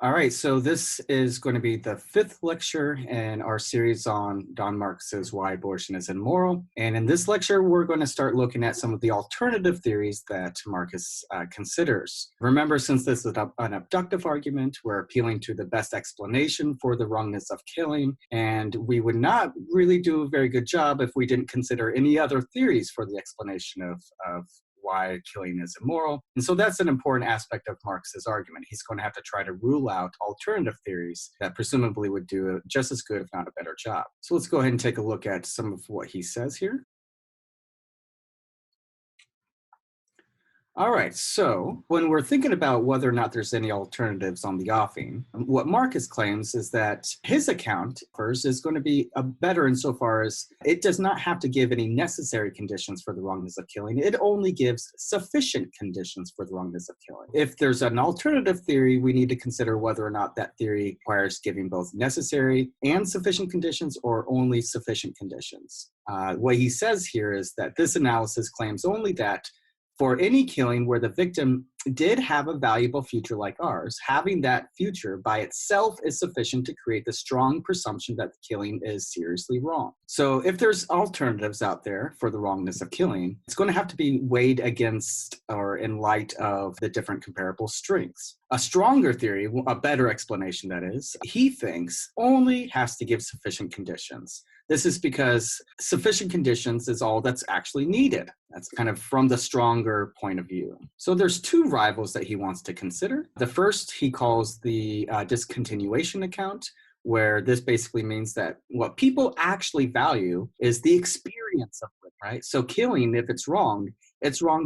All right, so this is going to be the fifth lecture in our series on Don Marquis's Why Abortion is Immoral. And in this lecture, we're going to start looking at some of the alternative theories that Marquis considers. Remember, since this is an abductive argument, we're appealing to the best explanation for the wrongness of killing, and we would not really do a very good job if we didn't consider any other theories for the explanation of why killing is immoral. And so that's an important aspect of Marx's argument. He's going to have to try to rule out alternative theories that presumably would do just as good, if not a better job. So let's go ahead and take a look at some of what he says here. All right, so when we're thinking about whether or not there's any alternatives on the offing, what Marcus claims is that his account first is going to be better insofar as it does not have to give any necessary conditions for the wrongness of killing. It only gives sufficient conditions for the wrongness of killing. If there's an alternative theory, we need to consider whether or not that theory requires giving both necessary and sufficient conditions or only sufficient conditions. What he says here is that this analysis claims only that for any killing where the victim did have a valuable future like ours, having that future by itself is sufficient to create the strong presumption that the killing is seriously wrong. So if there's alternatives out there for the wrongness of killing, it's going to have to be weighed against or in light of the different comparable strengths. A stronger theory, a better explanation that is, he thinks only has to give sufficient conditions. This is because sufficient conditions is all that's actually needed. That's kind of from the stronger point of view. So there's two rivals that he wants to consider. The first he calls the discontinuation account, where this basically means that what people actually value is the experience of it, right? So killing, if it's wrong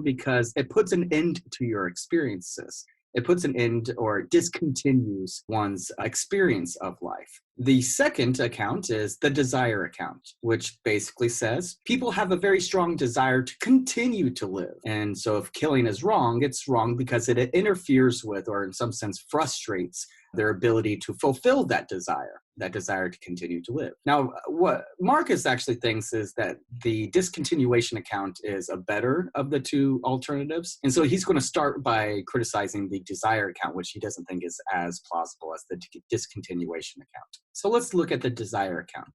because it puts an end to your experiences. It puts an end or discontinues one's experience of life. The second account is the desire account, which basically says people have a very strong desire to continue to live. And so if killing is wrong, it's wrong because it interferes with, or in some sense frustrates, their ability to fulfill that desire to continue to live. Now, what Marcus actually thinks is that the discontinuation account is a better of the two alternatives. And so he's going to start by criticizing the desire account, which he doesn't think is as plausible as the discontinuation account. So let's look at the desire account.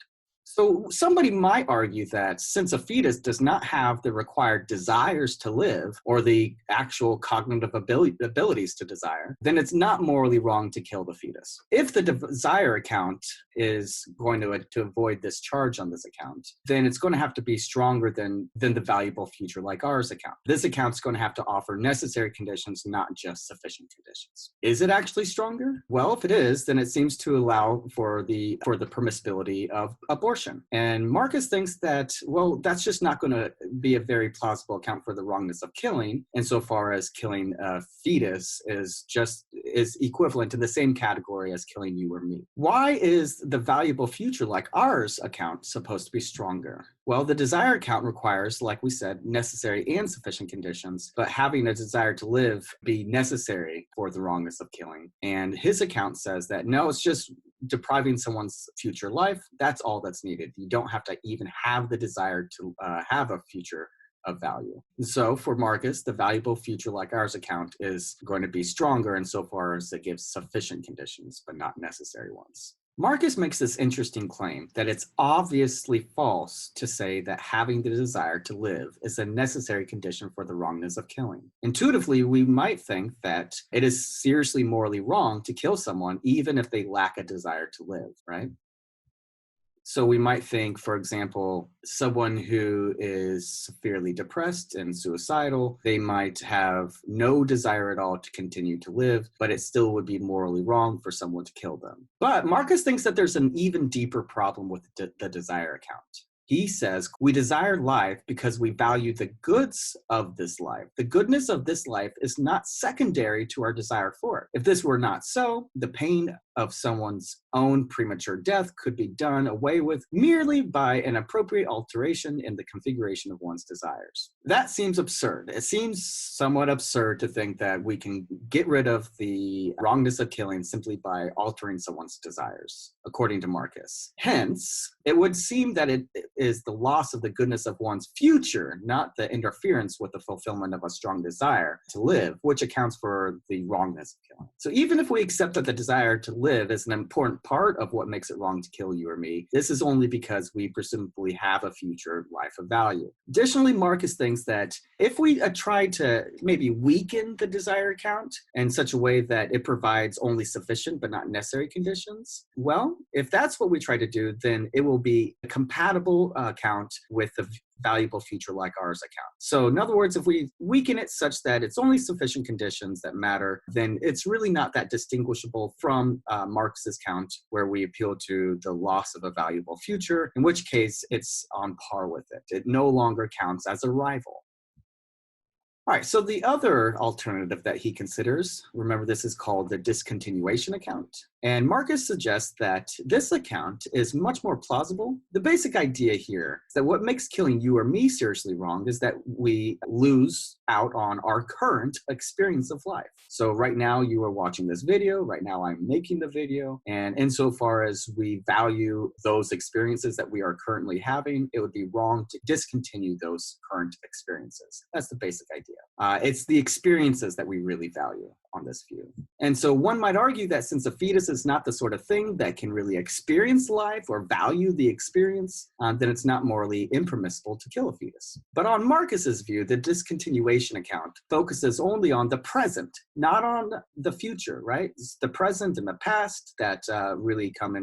So somebody might argue that since a fetus does not have the required desires to live or the actual cognitive abilities to desire, then it's not morally wrong to kill the fetus. If the desire account is going to avoid this charge on this account, then it's going to have to be stronger than the valuable future like ours account. This account's going to have to offer necessary conditions, not just sufficient conditions. Is it actually stronger? Well, if it is, then it seems to allow for the permissibility of abortion. And Marcus thinks that, well, that's just not going to be a very plausible account for the wrongness of killing, insofar as killing a fetus is equivalent in the same category as killing you or me. Why is the valuable future like ours account supposed to be stronger? Well, the desire account requires, like we said, necessary and sufficient conditions, but having a desire to live be necessary for the wrongness of killing. And his account says that, no, it's just depriving someone's future life. That's all that's needed. You don't have to even have the desire to have a future of value. So for Marcus, the valuable future like ours account is going to be stronger insofar as it gives sufficient conditions, but not necessary ones. Marcus makes this interesting claim that it's obviously false to say that having the desire to live is a necessary condition for the wrongness of killing. Intuitively, we might think that it is seriously morally wrong to kill someone even if they lack a desire to live, right? So we might think, for example, someone who is severely depressed and suicidal, they might have no desire at all to continue to live, but it still would be morally wrong for someone to kill them. But Marcus thinks that there's an even deeper problem with the desire account. He says, we desire life because we value the goods of this life. The goodness of this life is not secondary to our desire for it. If this were not so, the pain of someone's own premature death could be done away with merely by an appropriate alteration in the configuration of one's desires. That seems absurd. It seems somewhat absurd to think that we can get rid of the wrongness of killing simply by altering someone's desires, according to Marcus. Hence, it would seem that it is the loss of the goodness of one's future, not the interference with the fulfillment of a strong desire to live, which accounts for the wrongness of killing. So even if we accept that the desire to live is an important part of what makes it wrong to kill you or me, this is only because we presumably have a future life of value. Additionally, Marcus thinks that if we try to maybe weaken the desire account in such a way that it provides only sufficient but not necessary conditions, well, if that's what we try to do, then it will be a compatible account with the valuable future like ours account. So in other words, if we weaken it such that it's only sufficient conditions that matter, then it's really not that distinguishable from Marx's count, where we appeal to the loss of a valuable future, in which case it's on par with it. It no longer counts as a rival. All right, so the other alternative that he considers, remember this is called the discontinuation account. And Marcus suggests that this account is much more plausible. The basic idea here is that what makes killing you or me seriously wrong is that we lose out on our current experience of life. So right now you are watching this video, right now I'm making the video, and insofar as we value those experiences that we are currently having, it would be wrong to discontinue those current experiences. That's the basic idea. It's the experiences that we really value on this view. And so one might argue that since a fetus is not the sort of thing that can really experience life or value the experience, then it's not morally impermissible to kill a fetus. But on Marcus's view, the discontinuation account focuses only on the present, not on the future, right? It's the present and the past that really come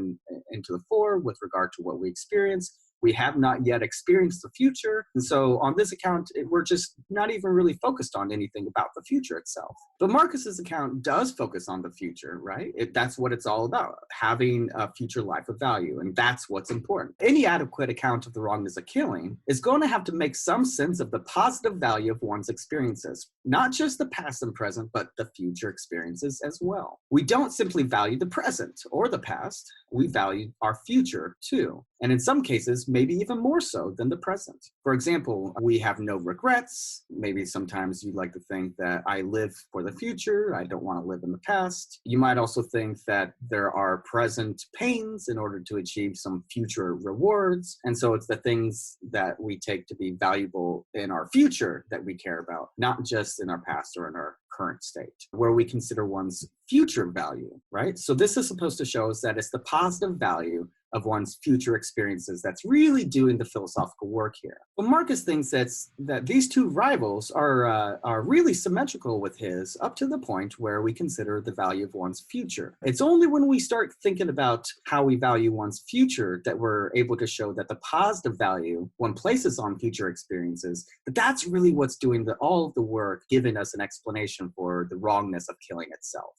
into the fore with regard to what we experience. We have not yet experienced the future. And so on this account, we're just not even really focused on anything about the future itself. But Marcus's account does focus on the future, right? That's what it's all about, having a future life of value. And that's what's important. Any adequate account of the wrongness of killing is going to have to make some sense of the positive value of one's experiences, not just the past and present, but the future experiences as well. We don't simply value the present or the past. We value our future too. And in some cases, maybe even more so than the present. For example, we have no regrets. Maybe sometimes you'd like to think that I live for the future. I don't want to live in the past. You might also think that there are present pains in order to achieve some future rewards. And so it's the things that we take to be valuable in our future that we care about, not just in our past or in our current state, where we consider one's future value, right? So this is supposed to show us that it's the positive value of one's future experiences that's really doing the philosophical work here. But Marcus thinks that these two rivals are really symmetrical with his, up to the point where we consider the value of one's future. It's only when we start thinking about how we value one's future that we're able to show that the positive value one places on future experiences, that's really what's doing all of the work, giving us an explanation for the wrongness of killing itself.